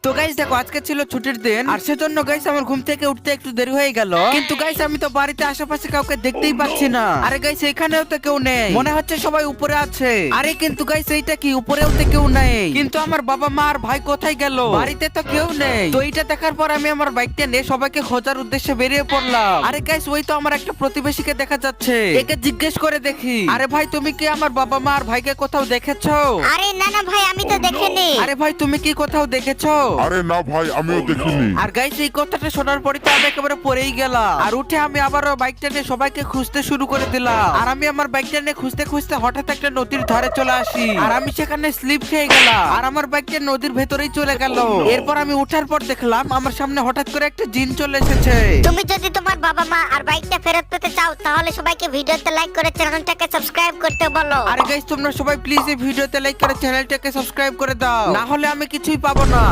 তো গাইস দেখো আজকে ছিল ছুটির দিন আর সেজন্য গাইস আমার ঘুম থেকে উঠতে একটু দেরি হয়ে গেল। কিন্তু গাইস আমি তো বাড়িতে আশেপাশে কাউকে দেখতেই পাচ্ছি না। আরে গাইস এখানেও তো কেউ নেই, মনে হচ্ছে সবাই উপরে আছে। আরে কিন্তু গাইস এইটা কি, উপরেও তো কেউ নেই, কিন্তু আমার বাবা মা আর ভাই কোথায় গেল? বাড়িতে তো কেউ নেই। তো এইটা দেখার পর আমি আমার বাইকটা নিয়ে সবাইকে খোঁজার উদ্দেশ্যে বেরিয়ে পড়লাম। আরে গাইস ওই তো আমার একটা প্রতিবেশীকে দেখা যাচ্ছে, একে জিজ্ঞেস করে দেখি। আরে ভাই তুমি কি আমার বাবা মা আর ভাইকে কোথাও দেখেছো? আরে না না ভাই, আমি তো দেখিনি। আরে ভাই তুমি কি কোথাও দেখেছো? আরে না ভাই, আমিও দেখিনি। আর গাইস এই কথাটা শোনার পরে তো আমি একেবারে পড়েই গেলাম। আর উঠে আমি আবারও বাইকটা নিয়ে সবাইকে খুঁজতে শুরু করে দিলাম। আর আমি আমার বাইকটা নিয়ে খুঁজতে খুঁজতে হঠাৎ একটা নদীর ধারে চলে আসি। আর আমি সেখানে স্লিপ খেয়ে গেলাম আর আমার বাইকটা নদীর ভেতরেই চলে গেল। এরপর আমি উঠার পর দেখলাম আমার সামনে হঠাৎ করে একটা জিন চলে এসেছে। তুমি যদি তোমার বাবা মা আর বাইকটা ফেরত পেতে চাও তাহলে সবাইকে ভিডিওতে লাইক করে চ্যানেলটাকে সাবস্ক্রাইব করতে বলো। আরে গাইস তোমরা সবাই প্লিজ এই ভিডিওতে লাইক করে চ্যানেলটাকে সাবস্ক্রাইব করে দাও, না হলে আমি কিছুই পাবো না।